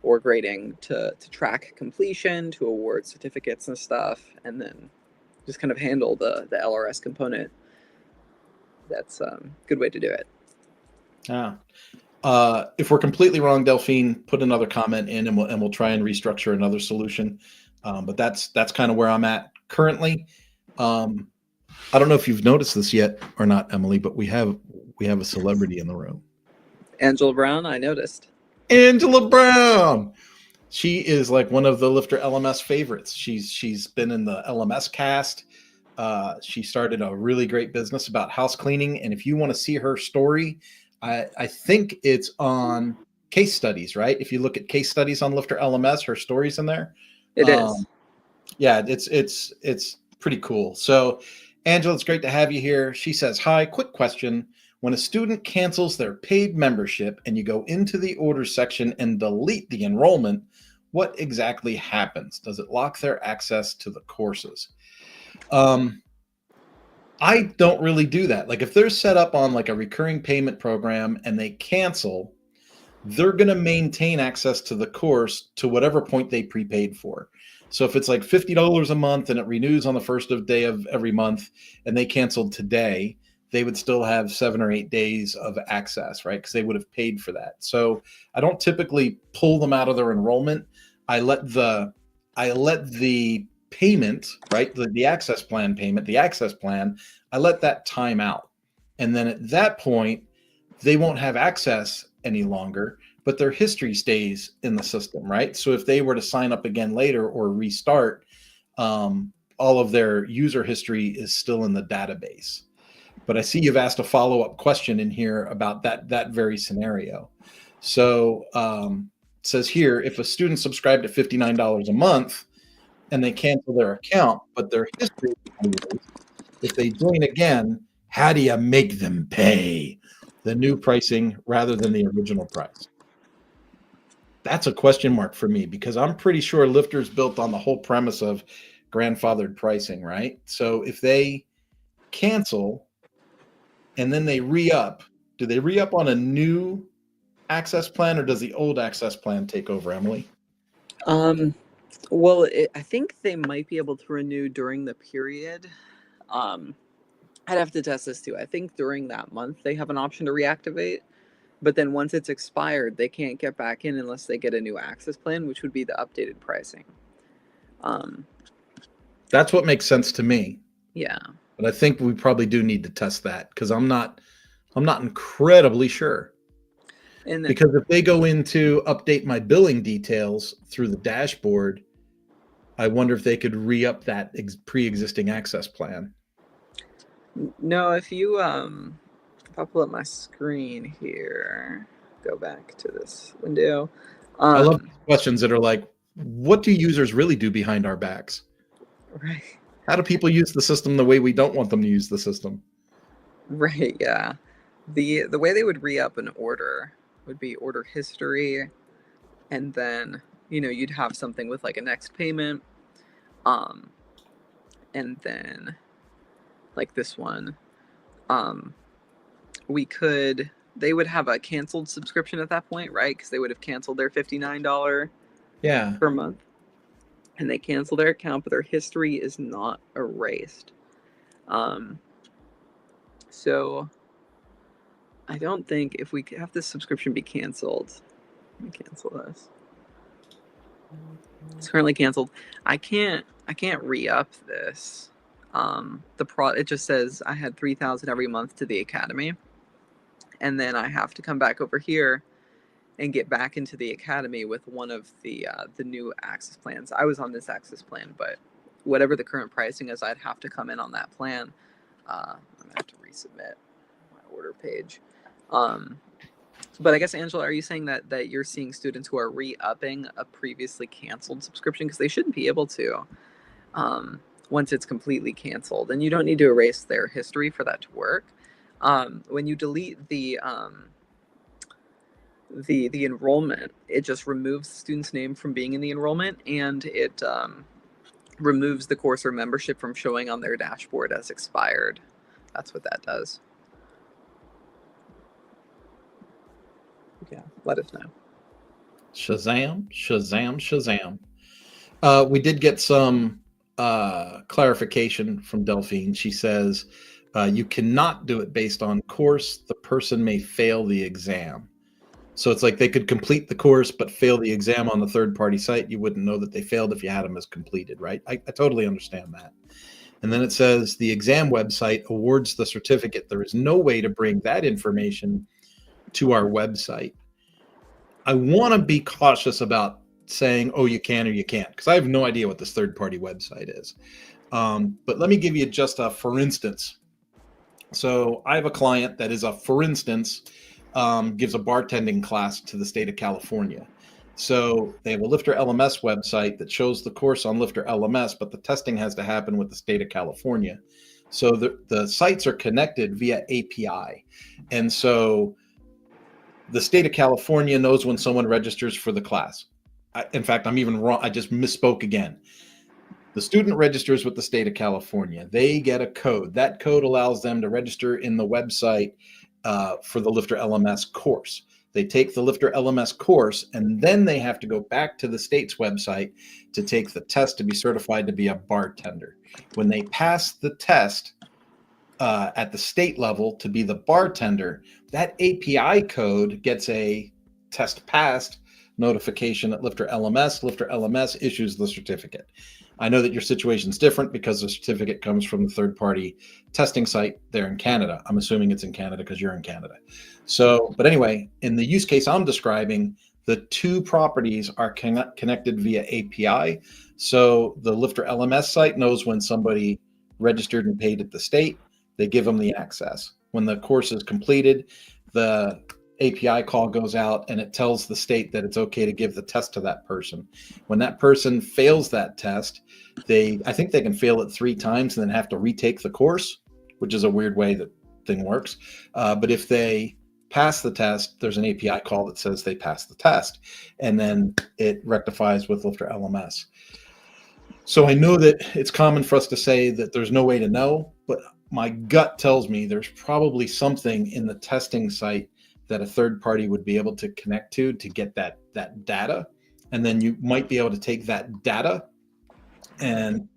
or grading to track completion, to award certificates and stuff, and then just kind of handle the LRS component. That's a good way to do it. Yeah. If we're completely wrong, Delphine, put another comment in, and we'll try and restructure another solution. But that's kind of where I'm at currently. I don't know if you've noticed this yet or not, Emily, but we have a celebrity in the room. Angela Brown, I noticed. Angela Brown. She is like one of the Lifter LMS favorites. She's been in the LMS cast. She started a really great business about house cleaning, and if you want to see her story, I think it's on case studies, right? If you look at case studies on Lifter LMS, her story's in there. It is. Yeah, it's pretty cool. So, Angela, it's great to have you here. She says, "Hi, quick question. When a student cancels their paid membership and you go into the order section and delete the enrollment, what exactly happens? Does it lock their access to the courses?" I don't really do that. Like, if they're set up on like a recurring payment program and they cancel, they're going to maintain access to the course to whatever point they prepaid for. So if it's like $50 a month and it renews on the first day of every month, and they canceled today, they would still have 7 or 8 days of access, right? Because they would have paid for that. So I don't typically pull them out of their enrollment. I let the payment, right? The access plan payment, the access plan, I let that time out. And then at that point, they won't have access any longer, but their history stays in the system, right? So if they were to sign up again later or restart, all of their user history is still in the database. But I see you've asked a follow-up question in here about that very scenario. So it says here, if a student subscribed at $59 a month and they cancel their account, but their history is, if they join again, how do you make them pay the new pricing rather than the original price? That's a question mark for me, because I'm pretty sure Lifter's built on the whole premise of grandfathered pricing, right? So if they cancel and then they re-up, do they re-up on a new access plan, or does the old access plan take over, Emily? Well, I think they might be able to renew during the period. I'd have to test this too. I think during that month they have an option to reactivate, but then once it's expired, they can't get back in unless they get a new access plan, which would be the updated pricing. That's what makes sense to me. Yeah. But I think we probably do need to test that, because I'm not incredibly sure. And because if they go in to update my billing details through the dashboard, I wonder if they could re-up that pre-existing access plan. no, if you if I pull up my screen here, go back to this window. I love questions that are like, what do users really do behind our backs? Right. How do people use the system the way we don't want them to use the system? Right, yeah. The way they would re-up an order would be order history, and then, you'd have something with like a next payment, and then like this one, they would have a canceled subscription at that point, right? Because they would have canceled their $59 per month, and they cancel their account, but their history is not erased. So I don't think, if we have this subscription be canceled, let me cancel this. It's currently canceled. I can't re-up this. It just says I had 3,000 every month to the academy, and then I have to come back over here and get back into the academy with one of the new access plans. I was on this access plan, but whatever the current pricing is, I'd have to come in on that plan. I'm gonna have to resubmit my order page. But I guess, Angela, are you saying that you're seeing students who are re-upping a previously canceled subscription, because they shouldn't be able to once it's completely canceled, and you don't need to erase their history for that to work. When you delete the enrollment, it just removes the student's name from being in the enrollment, and it removes the course or membership from showing on their dashboard as expired. That's what that does. Yeah, let us know. Shazam, Shazam, Shazam. We did get some clarification from Delphine. She says you cannot do it based on course. The person may fail the exam. So it's like they could complete the course but fail the exam on the third-party site. You wouldn't know that they failed if you had them as completed, right? I totally understand that. And then it says the exam website awards the certificate. There is no way to bring that information to our website. I want to be cautious about saying, oh, you can or you can't, because I have no idea what this third-party website is. But let me give you just a for instance. So I have a client that is a for instance, gives a bartending class to the state of California. So they have a LifterLMS website that shows the course on LifterLMS, but the testing has to happen with the state of California. So the sites are connected via API. And so the state of California knows when someone registers for the class. In fact, I'm even wrong. I just misspoke again. The student registers with the state of California. They get a code. That code allows them to register in the website for the LifterLMS course. They take the LifterLMS course, and then they have to go back to the state's website to take the test to be certified to be a bartender. When they pass the test at the state level to be the bartender, that API code gets a test passed notification at LifterLMS. LifterLMS issues the certificate. I know that your situation is different because the certificate comes from the third-party testing site there in Canada. I'm assuming it's in Canada because you're in Canada. So, but anyway, in the use case I'm describing, the two properties are connected via API. So the LifterLMS site knows when somebody registered and paid at the state. They give them the access. When the course is completed, the API call goes out and it tells the state that it's okay to give the test to that person. When that person fails that test, I think they can fail it 3 times and then have to retake the course, which is a weird way that thing works. But if they pass the test, there's an API call that says they passed the test, and then it rectifies with LifterLMS. So I know that it's common for us to say that there's no way to know, but my gut tells me there's probably something in the testing site that a third party would be able to connect to get that data. And then you might be able to take that data and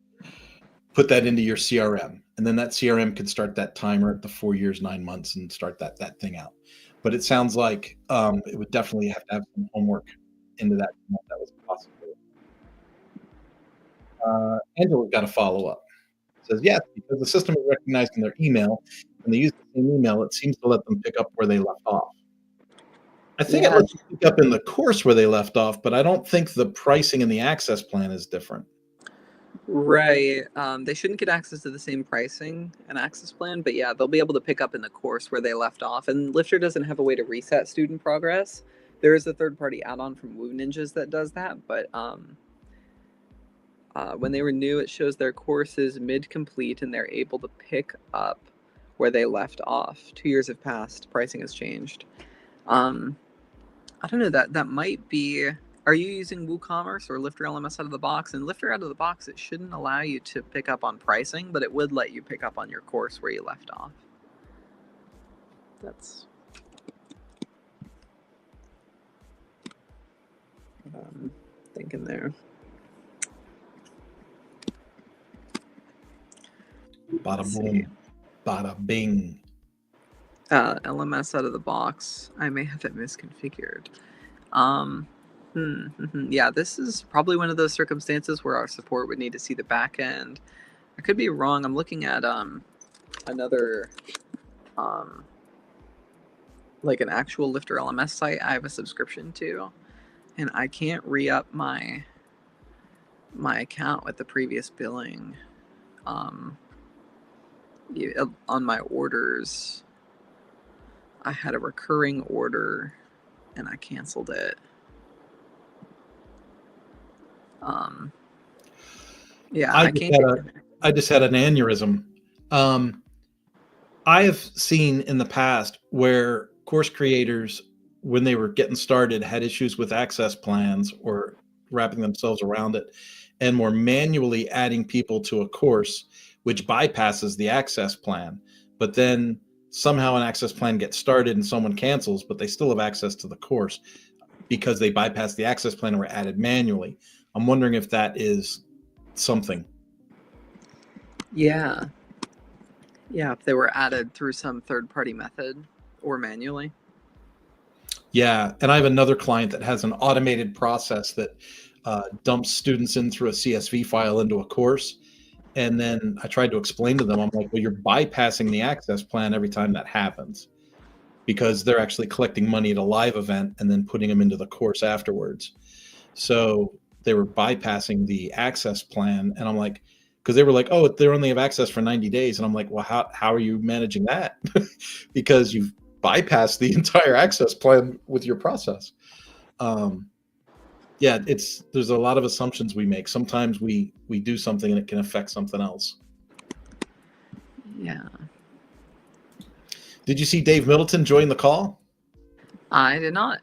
put that into your CRM. And then that CRM could start that timer at the 4 years, 9 months and start that thing out. But it sounds like it would definitely have to have some homework into that. That was possible. Angela got a follow-up. Says, yes, because the system is recognizing their email, and they use the same email, it seems to let them pick up where they left off. I think it lets you pick up in the course where they left off, but I don't think the pricing in the access plan is different. Right. They shouldn't get access to the same pricing and access plan, but yeah, they'll be able to pick up in the course where they left off. And Lifter doesn't have a way to reset student progress. There is a third-party add-on from Woo Ninjas that does that, but when they renew, it shows their course is mid-complete and they're able to pick up where they left off. 2 years have passed. Pricing has changed. I don't know, that might be. Are you using WooCommerce or LifterLMS out of the box? And Lifter out of the box, it shouldn't allow you to pick up on pricing, but it would let you pick up on your course where you left off. That's what I'm thinking there. Bada boom, bada bing. LMS out of the box. I may have it misconfigured. Mm-hmm. Yeah, this is probably one of those circumstances where our support would need to see the back end. I could be wrong. I'm looking at another um like an actual Lifter LMS site I have a subscription to, and I can't re-up my account with the previous billing. Um, on my orders, I had a recurring order, and I canceled it. Yeah, I can't. I just had an aneurysm. I have seen in the past where course creators, when they were getting started, had issues with access plans or wrapping themselves around it, and were manually adding people to a course, which bypasses the access plan. But then somehow an access plan gets started and someone cancels, but they still have access to the course because they bypassed the access plan and were added manually. I'm wondering if that is something. Yeah. Yeah, if they were added through some third-party method or manually. Yeah, and I have another client that has an automated process that dumps students in through a CSV file into a course. And then I tried to explain to them, I'm like, well, you're bypassing the access plan every time that happens because they're actually collecting money at a live event and then putting them into the course afterwards. So they were bypassing the access plan. And I'm like, because they were like, oh, they only have access for 90 days. And I'm like, well, how are you managing that? Because you've bypassed the entire access plan with your process. Yeah, there's a lot of assumptions we make. Sometimes we do something and it can affect something else. Yeah. Did you see Dave Middleton join the call? I did not.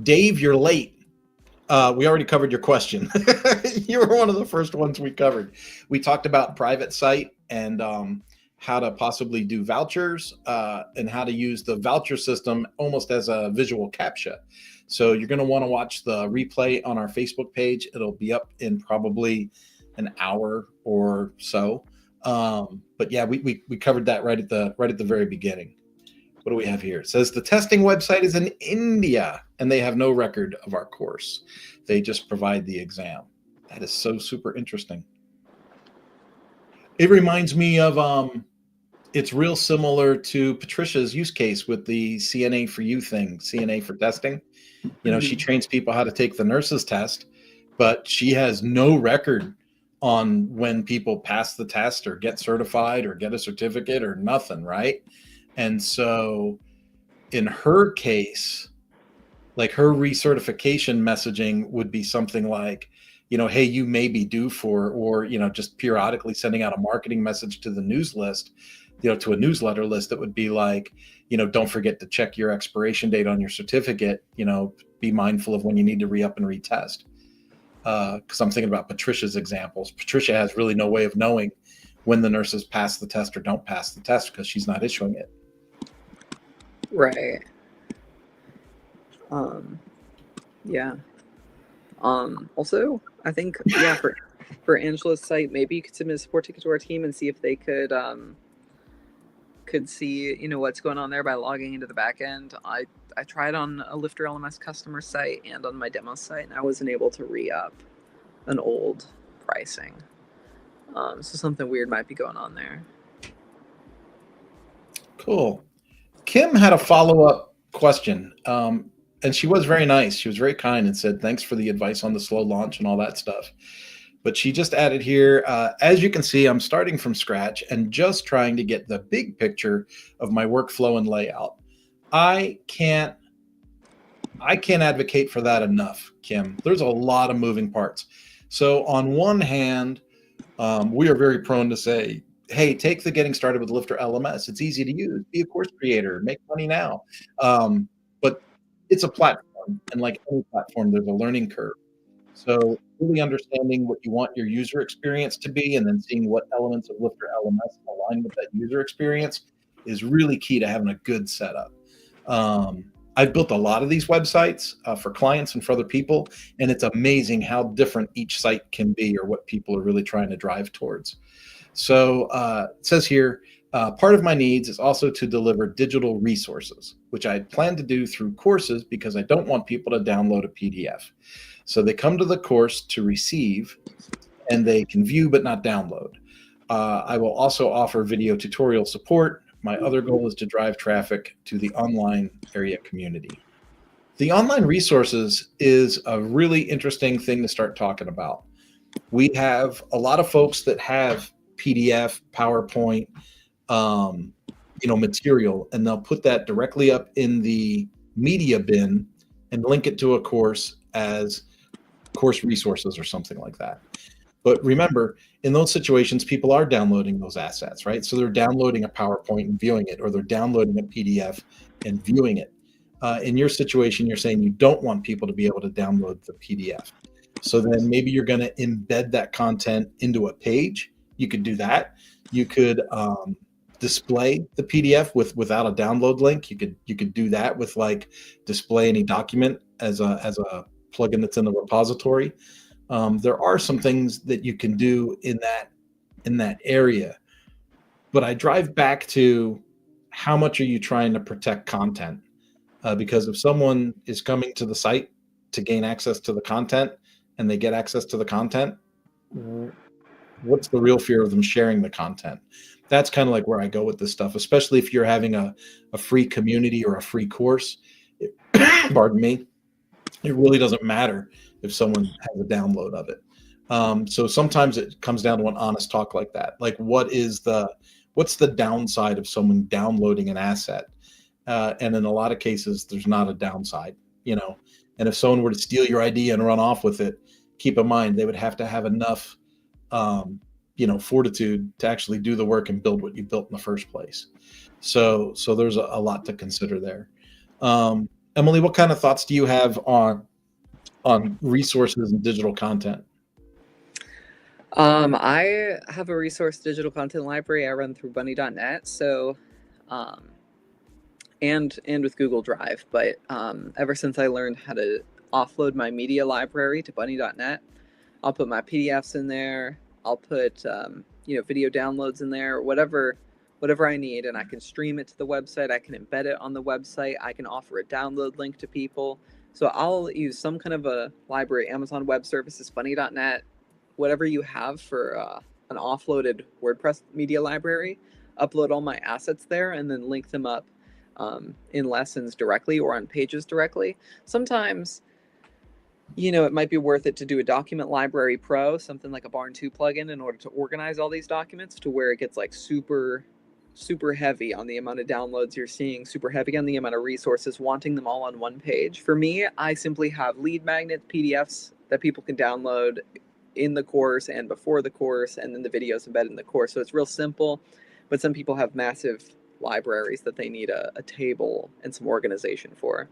Dave, you're late. We already covered your question. You were one of the first ones we covered. We talked about private site and how to possibly do vouchers and how to use the voucher system almost as a visual CAPTCHA. So you're going to want to watch the replay on our Facebook page. It'll be up in probably an hour or so. But yeah, we covered that right at the very beginning. What do we have here? It says the testing website is in India and they have no record of our course. They just provide the exam. That is so super interesting. It reminds me of it's real similar to Patricia's use case with the CNA for you thing, CNA for testing. You know, she trains people how to take the nurse's test, but she has no record on when people pass the test or get certified or get a certificate or nothing, right? And so in her case, like her recertification messaging would be something like, you know, hey, you may be due for, or, you know, just periodically sending out a marketing message to the news list, you know, to a newsletter list that would be like, you know, don't forget to check your expiration date on your certificate, you know, be mindful of when you need to re-up and retest. Because I'm thinking about Patricia's examples. Patricia has really no way of knowing when the nurses pass the test or don't pass the test because she's not issuing it. Right. Yeah. Also, I think, yeah, for Angela's site, maybe you could submit a support ticket to our team and see if they could see, you know, what's going on there by logging into the back end. I tried on a Lifter LMS customer site and on my demo site, and I wasn't able to re-up an old pricing. So something weird might be going on there. Cool. Kim had a follow-up question, and she was very nice. She was very kind and said, thanks for the advice on the slow launch and all that stuff. But she just added here, as you can see, I'm starting from scratch and just trying to get the big picture of my workflow and layout. I can't advocate for that enough, Kim. There's a lot of moving parts. So on one hand, we are very prone to say, hey, take the getting started with Lifter LMS. It's easy to use. Be a course creator. Make money now. But it's a platform. And like any platform, there's a learning curve. So really understanding what you want your user experience to be and then seeing what elements of Lifter LMS align with that user experience is really key to having a good setup. I've built a lot of these websites for clients and for other people, and it's amazing how different each site can be or what people are really trying to drive towards. So it says here, Part of my needs is also to deliver digital resources, which I plan to do through courses because I don't want people to download a PDF. So they come to the course to receive, and they can view but not download. I will also offer video tutorial support. My other goal is to drive traffic to the online area community. The online resources is a really interesting thing to start talking about. We have a lot of folks that have PDF, PowerPoint, material, and they'll put that directly up in the media bin and link it to a course as course resources or something like that. But remember, in those situations, people are downloading those assets, right? So they're downloading a PowerPoint and viewing it, or they're downloading a PDF and viewing it. In your situation, you're saying you don't want people to be able to download the PDF. So then maybe you're going to embed that content into a page. You could do that. You could display the PDF without a download link. You could do that with like display any document as a plugin that's in the repository. There are some things that you can do in that area, but I drive back to how much are you trying to protect content? Because if someone is coming to the site to gain access to the content and they get access to the content, what's the real fear of them sharing the content? That's kind of like where I go with this stuff, especially if you're having a free community or a free course. Pardon me. It really doesn't matter if someone has a download of it. So sometimes it comes down to an honest talk like that. Like, what's the downside of someone downloading an asset? And in a lot of cases, there's not a downside, and if someone were to steal your idea and run off with it, keep in mind, they would have to have enough, fortitude to actually do the work and build what you built in the first place. So there's a lot to consider there. Emily, what kind of thoughts do you have on resources and digital content? I have a resource digital content library I run through bunny.net. So, and with Google Drive, but ever since I learned how to offload my media library to bunny.net, I'll put my PDFs in there. I'll put video downloads in there, whatever I need, and I can stream it to the website. I can embed it on the website. I can offer a download link to people. So I'll use some kind of a library, Amazon Web Services, bunny.net, whatever you have for an offloaded WordPress media library. Upload all my assets there and then link them up in lessons directly or on pages directly. Sometimes, it might be worth it to do a document library pro, something like a Barn 2 plugin, in order to organize all these documents to where it gets like super heavy on the amount of downloads you're seeing, super heavy on the amount of resources, wanting them all on one page. For me, I simply have lead magnets, PDFs that people can download in the course and before the course, and then the videos embedded in the course. So it's real simple, but some people have massive libraries that they need a table and some organization for.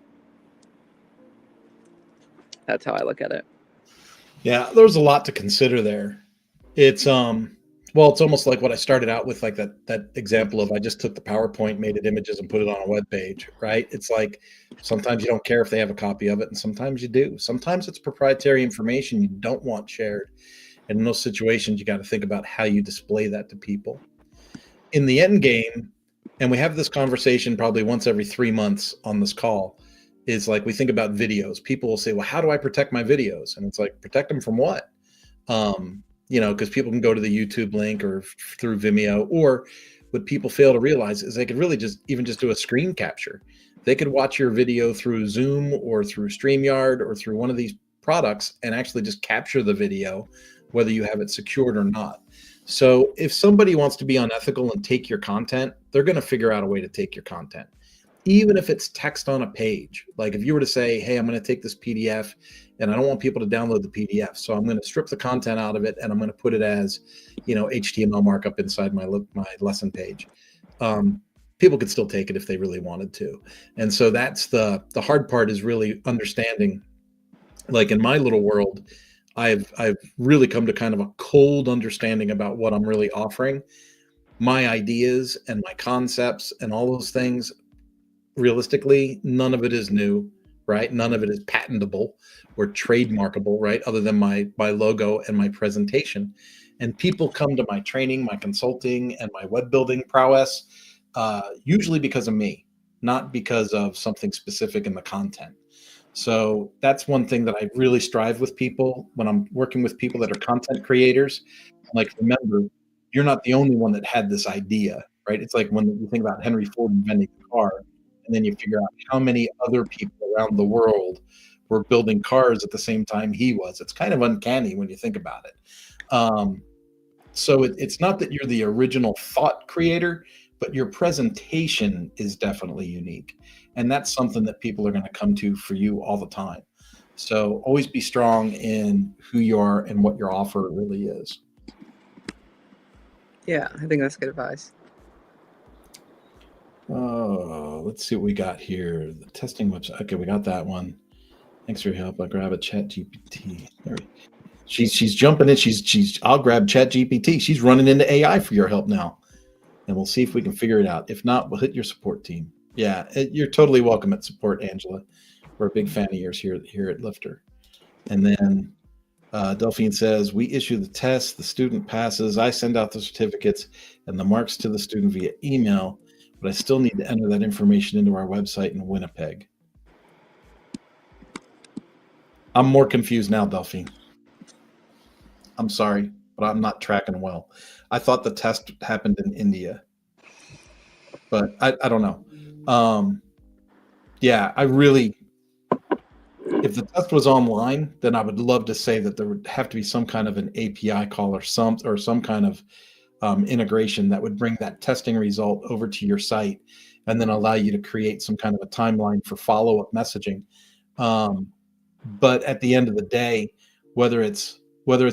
That's how I look at it. Yeah, there's a lot to consider there. It's it's almost like what I started out with, like that example of I just took the PowerPoint, made it images, and put it on a web page, right? It's like sometimes you don't care if they have a copy of it, and sometimes you do. Sometimes it's proprietary information you don't want shared. And in those situations, you got to think about how you display that to people. In the end game, and we have this conversation probably once every 3 months on this call, is like we think about videos. People will say, well, how do I protect my videos? And it's like, protect them from what? Because people can go to the YouTube link or through Vimeo, or what people fail to realize is they could really just do a screen capture. They could watch your video through Zoom or through StreamYard or through one of these products and actually just capture the video, whether you have it secured or not. So if somebody wants to be unethical and take your content, they're going to figure out a way to take your content. Even if it's text on a page. Like if you were to say, hey, I'm going to take this PDF and I don't want people to download the PDF. So I'm going to strip the content out of it and I'm going to put it as, HTML markup inside my lesson page. People could still take it if they really wanted to. And so that's the hard part, is really understanding. Like in my little world, I've really come to kind of a cold understanding about what I'm really offering. My ideas and my concepts and all those things, realistically, none of it is new, right? None of it is patentable or trademarkable, right? Other than my logo and my presentation. And people come to my training, my consulting, and my web building prowess, usually because of me, not because of something specific in the content. So that's one thing that I really strive with people when I'm working with people that are content creators. Like, remember, you're not the only one that had this idea, right? It's like when you think about Henry Ford inventing the car, and then you figure out how many other people around the world were building cars at the same time he was. It's kind of uncanny when you think about it. So it's not that you're the original thought creator, but your presentation is definitely unique. And that's something that people are going to come to for you all the time. So always be strong in who you are and what your offer really is. Yeah, I think that's good advice. Oh, let's see what we got here. The testing website. Okay, we got that one. Thanks for your help. I'll grab a chat GPT. She's jumping in. I'll grab chat GPT. She's running into AI for your help now. And we'll see if we can figure it out. If not, we'll hit your support team. Yeah, you're totally welcome at support, Angela. We're a big fan of yours here at Lifter. And then Delphine says, we issue the test, the student passes, I send out the certificates and the marks to the student via email, but I still need to enter that information into our website in Winnipeg. I'm more confused now, Delphine. I'm sorry, but I'm not tracking well. I thought the test happened in India, but I don't know. Yeah, if the test was online, then I would love to say that there would have to be some kind of an API call or some kind of integration that would bring that testing result over to your site and then allow you to create some kind of a timeline for follow-up messaging. But at the end of the day, whether it's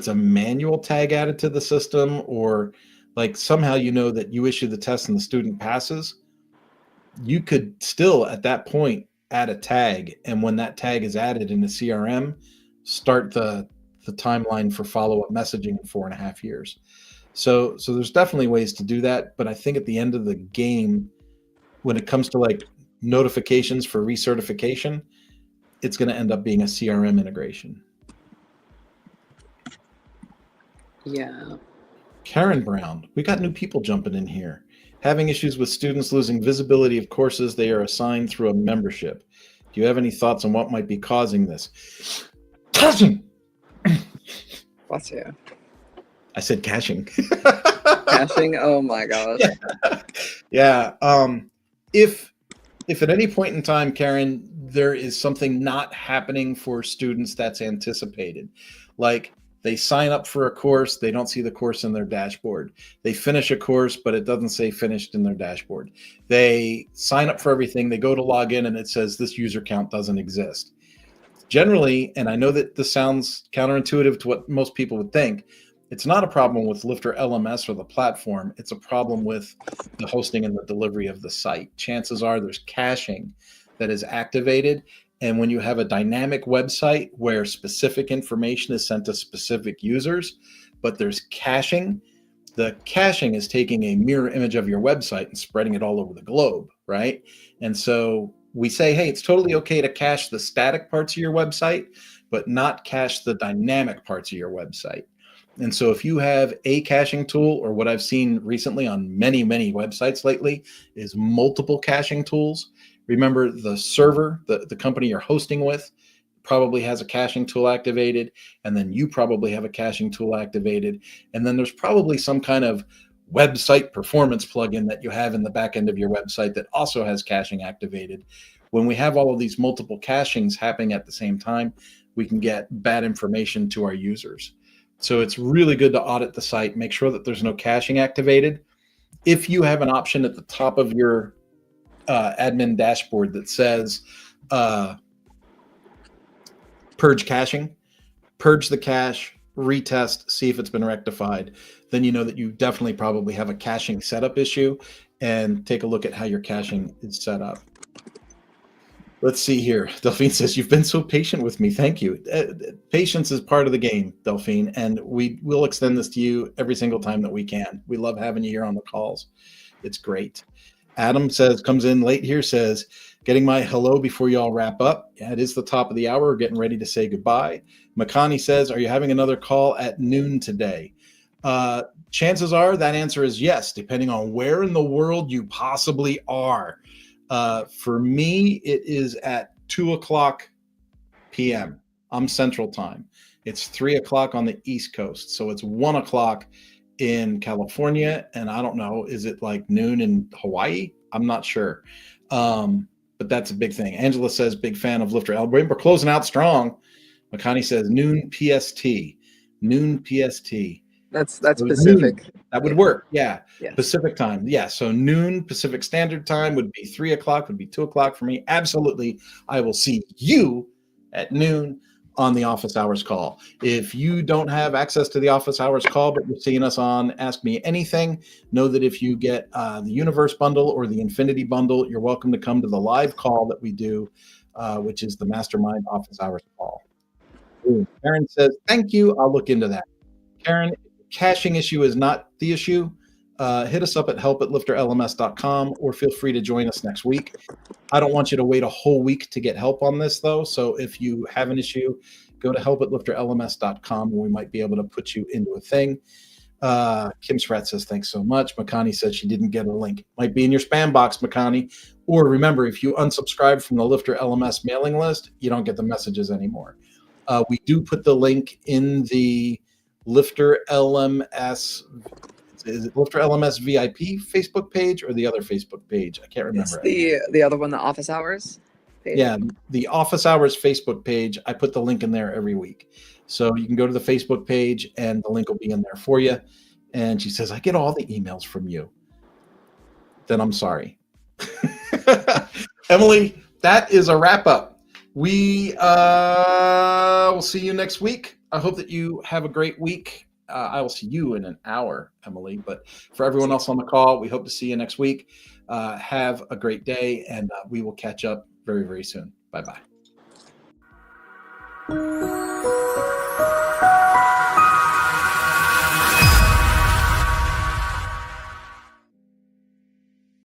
a manual tag added to the system or like somehow you know that you issue the test and the student passes, you could still at that point add a tag, and when that tag is added in the CRM, start the timeline for follow-up messaging in 4.5 years. So there's definitely ways to do that, but I think at the end of the game, when it comes to like notifications for recertification, it's going to end up being a CRM integration. Yeah. Karen Brown, we got new people jumping in here. Having issues with students losing visibility of courses they are assigned through a membership. Do you have any thoughts on what might be causing this? Caching! Bless you. I said caching. Caching? Oh my gosh. Yeah. If at any point in time, Karen, there is something not happening for students that's anticipated, like they sign up for a course, they don't see the course in their dashboard. They finish a course, but it doesn't say finished in their dashboard. They sign up for everything, they go to log in, and it says this user count doesn't exist. Generally, and I know that this sounds counterintuitive to what most people would think, it's not a problem with Lifter LMS or the platform. It's a problem with the hosting and the delivery of the site. Chances are there's caching that is activated. And when you have a dynamic website where specific information is sent to specific users, but there's caching, the caching is taking a mirror image of your website and spreading it all over the globe, right? And so we say, hey, it's totally okay to cache the static parts of your website, but not cache the dynamic parts of your website. And so if you have a caching tool, or what I've seen recently on many, many websites lately is multiple caching tools. Remember, the server, the company you're hosting with probably has a caching tool activated, and then you probably have a caching tool activated. And then there's probably some kind of website performance plugin that you have in the back end of your website that also has caching activated. When we have all of these multiple cachings happening at the same time, we can get bad information to our users. So it's really good to audit the site, make sure that there's no caching activated. If you have an option at the top of your admin dashboard that says purge caching, purge the cache, retest, see if it's been rectified, then you know that you definitely probably have a caching setup issue, and take a look at how your caching is set up. Let's see here. Delphine says, you've been so patient with me. Thank you. Patience is part of the game, Delphine, and we will extend this to you every single time that we can. We love having you here on the calls. It's great. Adam says, comes in late here, says, getting my hello before you all wrap up. Yeah, it is the top of the hour. We're getting ready to say goodbye. Makani says, are you having another call at noon today? Chances are that answer is yes, depending on where in the world you possibly are. For me, it is at 2:00 p.m. I'm Central Time. It's 3:00 on the East Coast, so it's 1:00 in California, and I don't know, is it like noon in Hawaii? I'm not sure. But that's a big thing. Angela says, big fan of Lifter L. We're closing out strong. Makani says noon PST. Noon PST. That's So Pacific. noon. That would work. Yeah. Yes. Pacific time. Yeah. So noon Pacific Standard Time would be 3:00, would be 2:00 for me. Absolutely. I will see you at noon on the office hours call. If you don't have access to the office hours call, but you're seeing us on Ask Me Anything, know that if you get the Universe bundle or the Infinity bundle, you're welcome to come to the live call that we do, which is the Mastermind office hours call. Ooh, Karen says, thank you. I'll look into that. Karen, caching issue is not the issue. Hit us up at help@lifterlms.com or feel free to join us next week. I don't want you to wait a whole week to get help on this, though. So if you have an issue, go to help@lifterlms.com and we might be able to put you into a thing. Kim Spratt says, thanks so much. Makani says she didn't get a link. Might be in your spam box, Makani. Or remember, if you unsubscribe from the Lifter LMS mailing list, you don't get the messages anymore. We do put the link in the Lifter LMS. Is it Lifter LMS VIP Facebook page or the other Facebook page? I can't remember. It's the other one, the office hours page. Yeah, the office hours Facebook page. I put the link in there every week. So you can go to the Facebook page and the link will be in there for you. And she says, I get all the emails from you. Then I'm sorry. Emily, that is a wrap up. We will see you next week. I hope that you have a great week. I will see you in an hour, Emily. But for everyone else on the call, we hope to see you next week. Have a great day, and we will catch up very, very soon. Bye-bye.